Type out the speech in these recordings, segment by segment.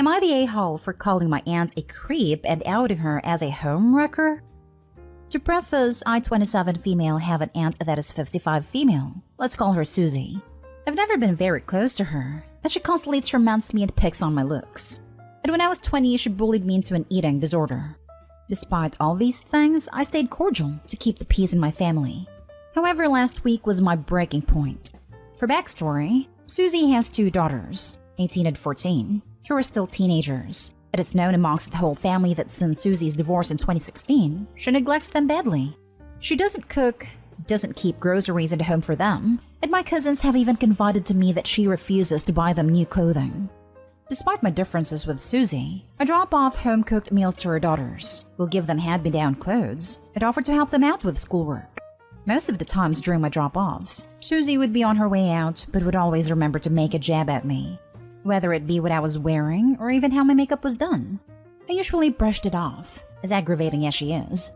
Am I the a-hole for calling my aunt a creep and outing her as a homewrecker? To preface, I, 27 female, have an aunt that is 55 female. Let's call her Susie. I've never been very close to her, as she constantly torments me and picks on my looks. And when I was 20, she bullied me into an eating disorder. Despite all these things, I stayed cordial to keep the peace in my family. However, last week was my breaking point. For backstory, Susie has 2 daughters, 18 and 14, who are still teenagers. It is known amongst the whole family that since Susie's divorce in 2016, she neglects them badly. She doesn't cook, doesn't keep groceries at home for them, and my cousins have even confided to me that she refuses to buy them new clothing. Despite my differences with Susie, I drop off home-cooked meals to her daughters, will give them hand-me-down clothes, and offer to help them out with schoolwork. Most of the times during my drop-offs, Susie would be on her way out but would always remember to make a jab at me, whether it be what I was wearing or even how my makeup was done. I usually brushed it off, as aggravating as she is.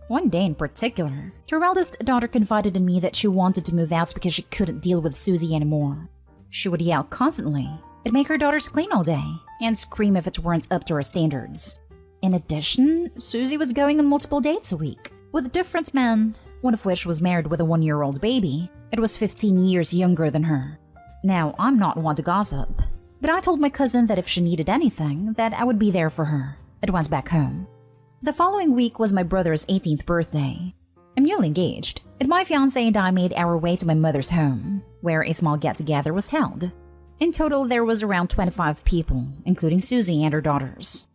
One day in particular, her eldest daughter confided in me that she wanted to move out because she couldn't deal with Susie anymore. She would yell constantly, and make her daughters clean all day, and scream if it weren't up to her standards. In addition, Susie was going on multiple dates a week, with different men, one of which was married with a 1-year-old baby. It was 15 years younger than her. Now, I'm not one to gossip, but I told my cousin that if she needed anything, that I would be there for her. It went back home. The following week was my brother's 18th birthday. I'm newly engaged, and my fiancé and I made our way to my mother's home, where a small get-together was held. In total, there was around 25 people, including Susie and her daughters.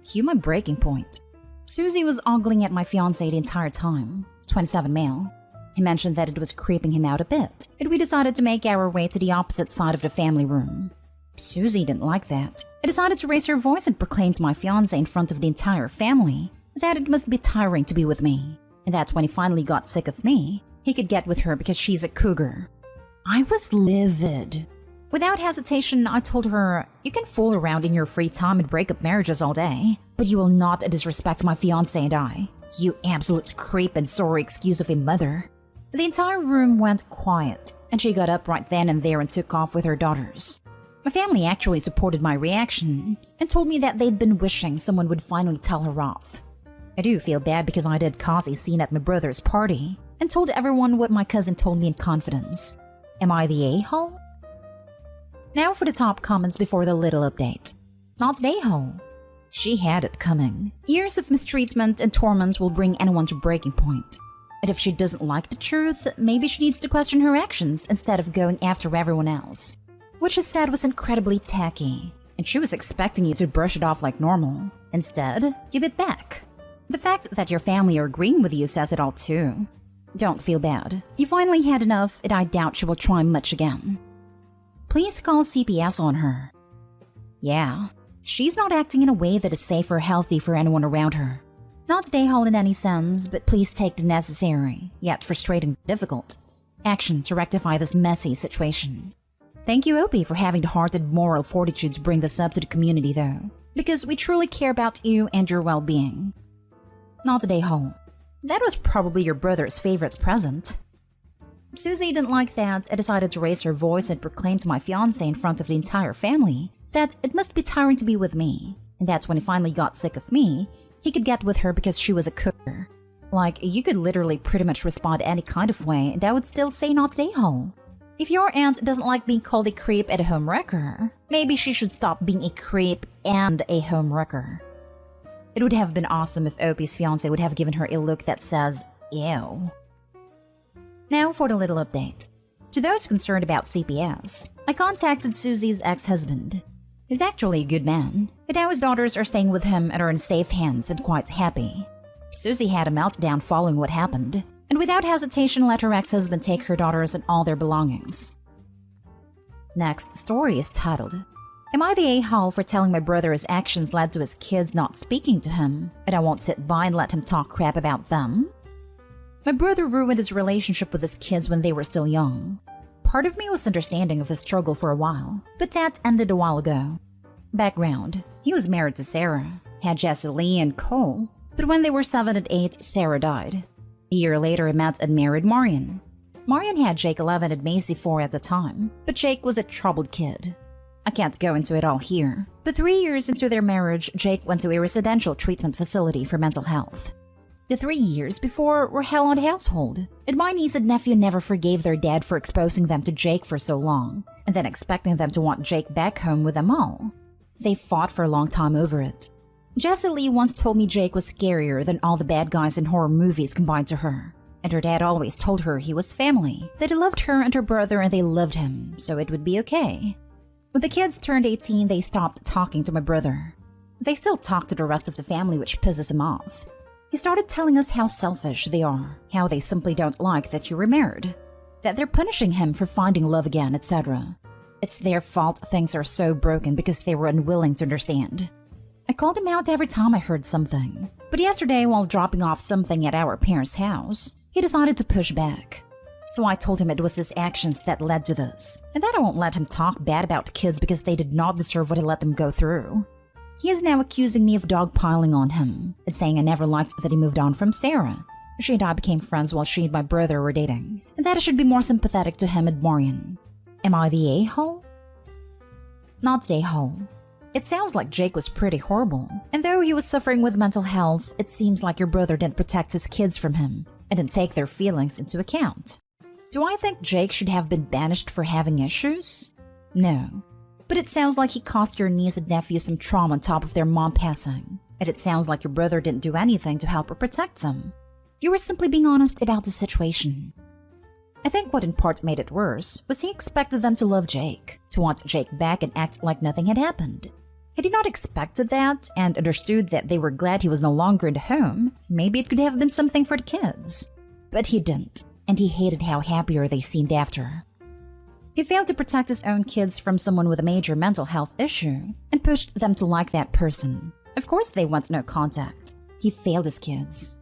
Cue my breaking point. Susie was ogling at my fiancé the entire time, 27 male. He mentioned that it was creeping him out a bit, and we decided to make our way to the opposite side of the family room. Susie didn't like that. I decided to raise her voice and proclaim to my fiancé in front of the entire family that it must be tiring to be with me, and that when he finally got sick of me, he could get with her because she's a cougar. I was livid. Without hesitation, I told her, "You can fool around in your free time and break up marriages all day, but you will not disrespect my fiancé and I. You absolute creep and sorry excuse of a mother." The entire room went quiet, and she got up right then and there and took off with her daughters. My family actually supported my reaction and told me that they'd been wishing someone would finally tell her off. I do feel bad because I did cause a scene at my brother's party and told everyone what my cousin told me in confidence. Am I the a-hole? Now for the top comments before the little update. Not the a-hole. She had it coming. Years of mistreatment and torment will bring anyone to breaking point. And if she doesn't like the truth, maybe she needs to question her actions instead of going after everyone else. What she said was incredibly tacky, and she was expecting you to brush it off like normal. Instead, you bit back. The fact that your family are agreeing with you says it all too. Don't feel bad. You finally had enough, and I doubt she will try much again. Please call CPS on her. Yeah, she's not acting in a way that is safe or healthy for anyone around her. Not a-hole in any sense, but please take the necessary, yet frustrating difficult, action to rectify this messy situation. Thank you, Opie, for having the heart and moral fortitude to bring this up to the community though, because we truly care about you and your well-being. Not a-hole. That was probably your brother's favorite present. Susie didn't like that and decided to raise her voice and proclaim to my fiancé in front of the entire family that it must be tiring to be with me, and that when he finally got sick of me, he could get with her because she was a cougar. Like, you could literally pretty much respond any kind of way and I would still say not a-hole. If your aunt doesn't like being called a creep and a homewrecker, maybe she should stop being a creep and a homewrecker. It would have been awesome if Opie's fiancé would have given her a look that says, ew. Now for the little update. To those concerned about CPS, I contacted Susie's ex-husband. He's actually a good man, and now his daughters are staying with him and are in safe hands and quite happy. Susie had a meltdown following what happened, and without hesitation let her ex-husband take her daughters and all their belongings. Next story is titled, Am I the a-hole for telling my brother his actions led to his kids not speaking to him, and I won't sit by and let him talk crap about them? My brother ruined his relationship with his kids when they were still young. Part of me was understanding of his struggle for a while, but that ended a while ago. Background: he was married to Sarah, had Jesse Lee and Cole, but when they were 7 and 8, Sarah died. A year later, he met and married Marion. Marion had Jake 11 and Macy 4 at the time, but Jake was a troubled kid. I can't go into it all here, but 3 years into their marriage, Jake went to a residential treatment facility for mental health. The 3 years before were hell on the household, and my niece and nephew never forgave their dad for exposing them to Jake for so long, and then expecting them to want Jake back home with them all. They fought for a long time over it. Jessie Lee once told me Jake was scarier than all the bad guys in horror movies combined to her, and her dad always told her he was family, that he loved her and her brother and they loved him, so it would be okay. When the kids turned 18, they stopped talking to my brother. They still talk to the rest of the family, which pisses him off. He started telling us how selfish they are, how they simply don't like that you were married, that they're punishing him for finding love again, etc. It's their fault things are so broken because they were unwilling to understand. I called him out every time I heard something, but yesterday while dropping off something at our parents' house, he decided to push back. So I told him it was his actions that led to this, and that I won't let him talk bad about kids because they did not deserve what he let them go through. He is now accusing me of dogpiling on him and saying I never liked that he moved on from Sarah. She and I became friends while she and my brother were dating, and that I should be more sympathetic to him and Marion. Am I the a-hole? Not the a-hole. It sounds like Jake was pretty horrible, and though he was suffering with mental health, it seems like your brother didn't protect his kids from him and didn't take their feelings into account. Do I think Jake should have been banished for having issues? No. But it sounds like he caused your niece and nephew some trauma on top of their mom passing, and it sounds like your brother didn't do anything to help or protect them. You were simply being honest about the situation. I think what in part made it worse was he expected them to love Jake, to want Jake back and act like nothing had happened. Had he not expected that and understood that they were glad he was no longer in the home, maybe it could have been something for the kids. But he didn't, and he hated how happier they seemed after. He failed to protect his own kids from someone with a major mental health issue and pushed them to like that person. Of course they want no contact. He failed his kids.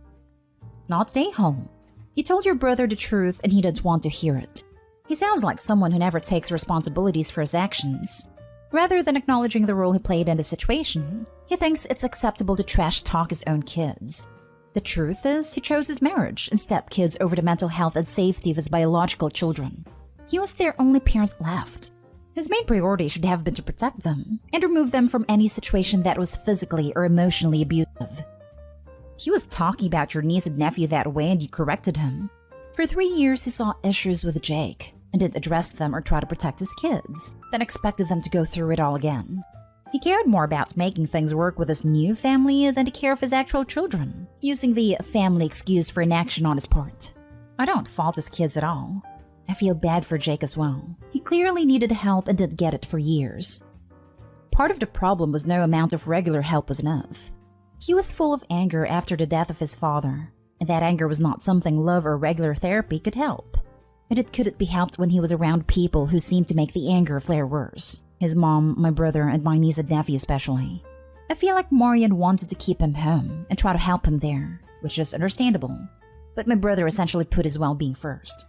Not stay home. You told your brother the truth and he didn't want to hear it. He sounds like someone who never takes responsibilities for his actions. Rather than acknowledging the role he played in the situation, he thinks it's acceptable to trash talk his own kids. The truth is, he chose his marriage and stepkids over the mental health and safety of his biological children. He was their only parent left. His main priority should have been to protect them and remove them from any situation that was physically or emotionally abusive. He was talking about your niece and nephew that way and you corrected him. For 3 years, he saw issues with Jake and didn't address them or try to protect his kids, then expected them to go through it all again. He cared more about making things work with his new family than to care of his actual children, using the family excuse for inaction on his part. I don't fault his kids at all. I feel bad for Jake as well. He clearly needed help and didn't get it for years. Part of the problem was no amount of regular help was enough. He was full of anger after the death of his father, and that anger was not something love or regular therapy could help. And it couldn't be helped when he was around people who seemed to make the anger flare worse. His mom, my brother, and my niece and nephew especially. I feel like Marion wanted to keep him home and try to help him there, which is understandable. But my brother essentially put his well-being first.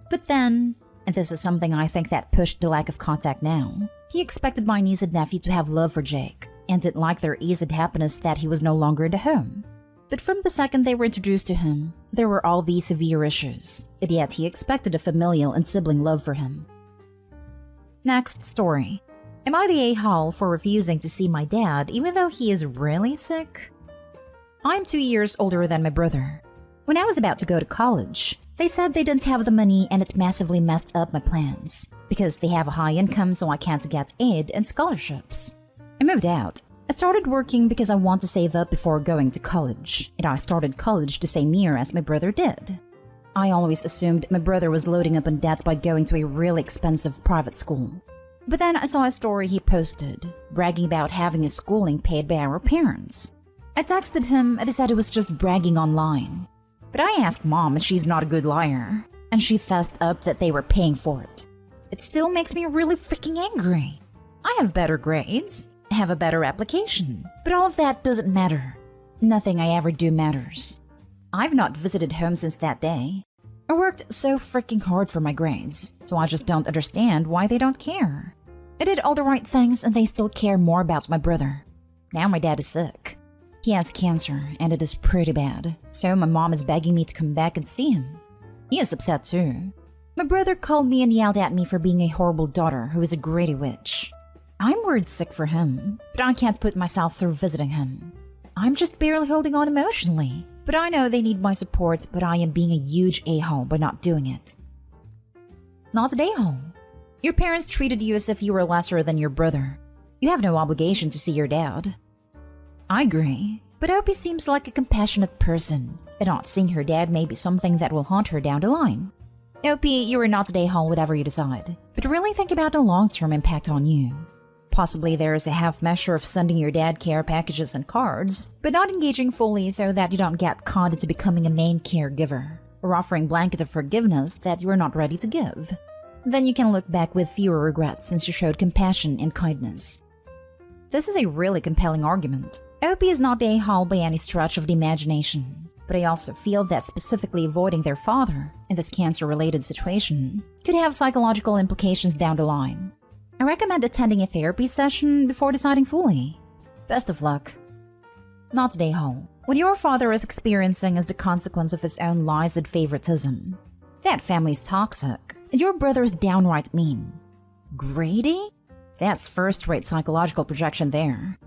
But then, and this is something I think that pushed the lack of contact now, he expected my niece and nephew to have love for Jake, and didn't like their ease and happiness that he was no longer in the home. But from the second they were introduced to him, there were all these severe issues, and yet he expected a familial and sibling love for him. Next story. Am I the a-hole for refusing to see my dad even though he is really sick? I'm 2 years older than my brother. When I was about to go to college, they said they didn't have the money and it massively messed up my plans, because they have a high income so I can't get aid and scholarships. I moved out. I started working because I want to save up before going to college, and I started college the same year as my brother did. I always assumed my brother was loading up on debts by going to a really expensive private school. But then I saw a story he posted, bragging about having his schooling paid by our parents. I texted him and he said it was just bragging online. But I asked Mom and she's not a good liar, and she fessed up that they were paying for it. It still makes me really freaking angry. I have better grades, I have a better application, but all of that doesn't matter. Nothing I ever do matters. I've not visited home since that day. I worked so freaking hard for my grades, so I just don't understand why they don't care. I did all the right things and they still care more about my brother. Now my dad is sick. He has cancer and it is pretty bad, so my mom is begging me to come back and see him. He is upset too. My brother called me and yelled at me for being a horrible daughter who is a greedy witch. I'm worried sick for him, but I can't put myself through visiting him. I'm just barely holding on emotionally, but I know they need my support, but I am being a huge a-hole by not doing it. Not an a-hole. Your parents treated you as if you were lesser than your brother. You have no obligation to see your dad. I agree, but Opie seems like a compassionate person, and not seeing her dad may be something that will haunt her down the line. Opie, you are not an a-hole whatever you decide, but really think about the long-term impact on you. Possibly there is a half measure of sending your dad care packages and cards, but not engaging fully so that you don't get caught into becoming a main caregiver, or offering blanket of forgiveness that you are not ready to give. Then you can look back with fewer regrets since you showed compassion and kindness. This is a really compelling argument. Opie is not a-hole by any stretch of the imagination, but I also feel that specifically avoiding their father in this cancer-related situation could have psychological implications down the line. I recommend attending a therapy session before deciding fully. Best of luck. Not an a-hole. What your father is experiencing is the consequence of his own lies and favoritism. That family's toxic, and your brother's downright mean. Greedy? That's first-rate psychological projection there.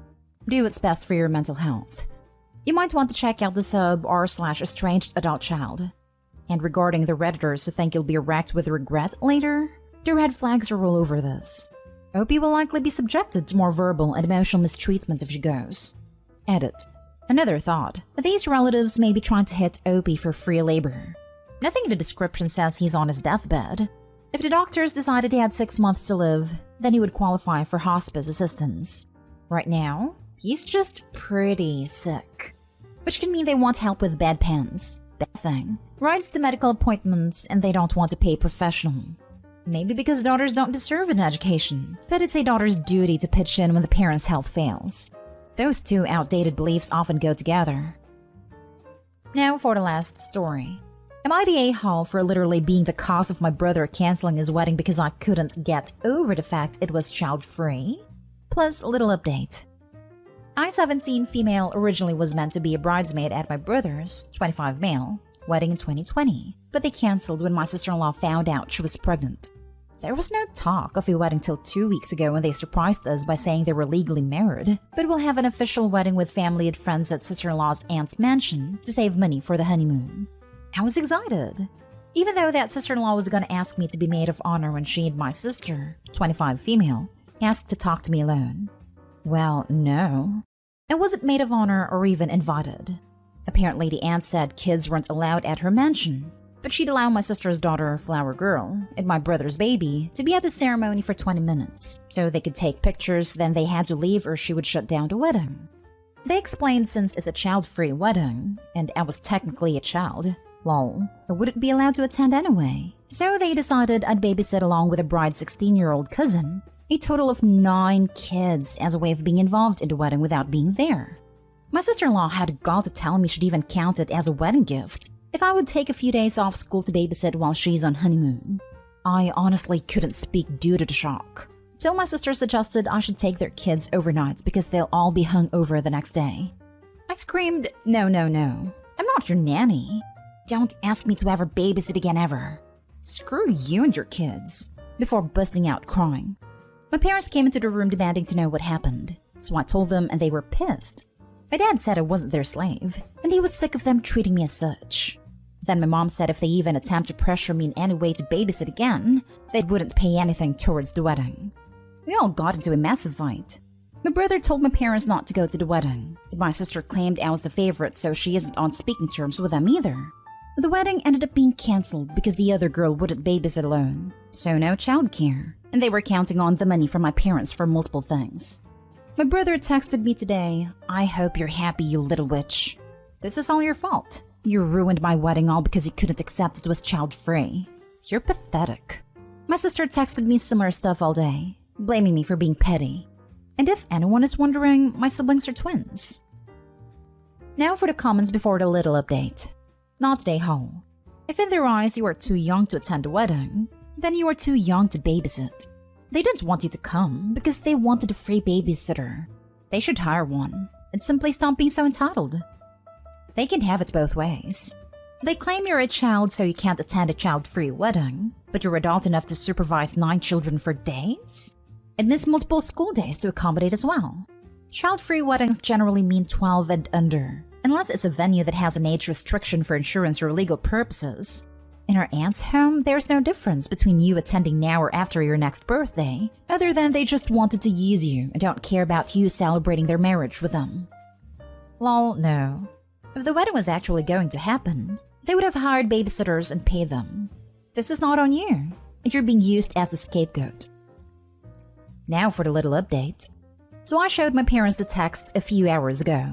Do what's best for your mental health. You might want to check out the sub r/estranged adult child. And regarding the Redditors who think you'll be wrecked with regret later, the red flags are all over this. Opie will likely be subjected to more verbal and emotional mistreatment if she goes. Edit. Another thought. These relatives may be trying to hit Opie for free labor. Nothing in the description says he's on his deathbed. If the doctors decided he had 6 months to live, then he would qualify for hospice assistance. Right now, he's just pretty sick. Which can mean they want help with bed pens. Bad thing. Rides to medical appointments, and they don't want to pay professional. Maybe because daughters don't deserve an education, but it's a daughter's duty to pitch in when the parent's health fails. Those two outdated beliefs often go together. Now for the last story. Am I the a-hole for literally being the cause of my brother canceling his wedding because I couldn't get over the fact it was child-free? Plus, a little update. I-17 female originally was meant to be a bridesmaid at my brother's, 25 male, wedding in 2020, but they canceled when my sister-in-law found out she was pregnant. There was no talk of a wedding till 2 weeks ago when they surprised us by saying they were legally married, but we'll have an official wedding with family and friends at sister-in-law's aunt's mansion to save money for the honeymoon. I was excited, even though that sister-in-law was going to ask me to be maid of honor when she and my sister, 25 female, asked to talk to me alone. Well, no. I wasn't maid of honor or even invited. Apparently the aunt said kids weren't allowed at her mansion, but she'd allow my sister's daughter, Flower Girl, and my brother's baby to be at the ceremony for 20 minutes, so they could take pictures, then they had to leave or she would shut down the wedding. They explained since it's a child-free wedding, and I was technically a child, lol, I wouldn't be allowed to attend anyway. So they decided I'd babysit along with a bride's 16-year-old cousin, a total of 9 kids as a way of being involved in the wedding without being there. My sister-in-law had got to tell me she'd even count it as a wedding gift if I would take a few days off school to babysit while she's on honeymoon. I honestly couldn't speak due to the shock, till my sister suggested I should take their kids overnight because they'll all be hung over the next day. I screamed, no, no, no, I'm not your nanny. Don't ask me to ever babysit again ever. Screw you and your kids, before busting out crying. My parents came into the room demanding to know what happened, so I told them and they were pissed. My dad said I wasn't their slave, and he was sick of them treating me as such. Then my mom said if they even attempt to pressure me in any way to babysit again, they wouldn't pay anything towards the wedding. We all got into a massive fight. My brother told my parents not to go to the wedding, and my sister claimed I was the favorite so she isn't on speaking terms with them either. The wedding ended up being cancelled because the other girl wouldn't babysit alone, so no childcare, and they were counting on the money from my parents for multiple things. My brother texted me today, I hope you're happy, you little witch. This is all your fault. You ruined my wedding all because you couldn't accept it was child-free. You're pathetic. My sister texted me similar stuff all day, blaming me for being petty. And if anyone is wondering, my siblings are twins. Now for the comments before the little update. Not a hole. If in their eyes you are too young to attend a wedding, then you are too young to babysit. They didn't want you to come because they wanted a free babysitter. They should hire one and simply stop being so entitled. They can have it both ways. They claim you're a child so you can't attend a child-free wedding, but you're adult enough to supervise 9 children for days? I'd miss multiple school days to accommodate as well. Child-free weddings generally mean 12 and under, unless it's a venue that has an age restriction for insurance or legal purposes. In our aunt's home, there's no difference between you attending now or after your next birthday, other than they just wanted to use you and don't care about you celebrating their marriage with them. Lol, no. If the wedding was actually going to happen, they would have hired babysitters and paid them. This is not on you, and you're being used as the scapegoat. Now for the little update. So I showed my parents the text a few hours ago.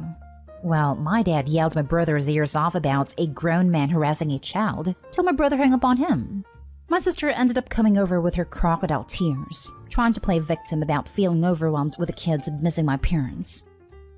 Well, my dad yelled my brother's ears off about a grown man harassing a child till my brother hung up on him. My sister ended up coming over with her crocodile tears, trying to play victim about feeling overwhelmed with the kids and missing my parents.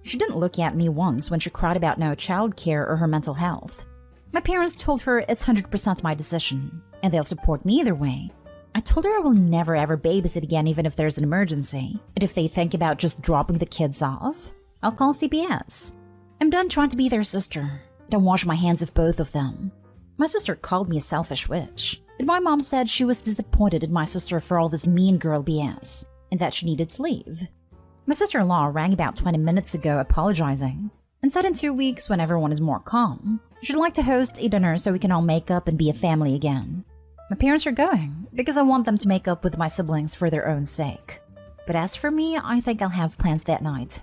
She didn't look at me once when she cried about no childcare or her mental health. My parents told her it's 100% my decision, and they'll support me either way. I told her I will never ever babysit again even if there's an emergency, and if they think about just dropping the kids off, I'll call CPS. I'm done trying to be their sister. I don't wash my hands of both of them. My sister called me a selfish witch, and my mom said she was disappointed in my sister for all this mean girl BS, and that she needed to leave. My sister-in-law rang about 20 minutes ago apologizing, and said in 2 weeks when everyone is more calm, she'd like to host a dinner so we can all make up and be a family again. My parents are going, because I want them to make up with my siblings for their own sake. But as for me, I think I'll have plans that night.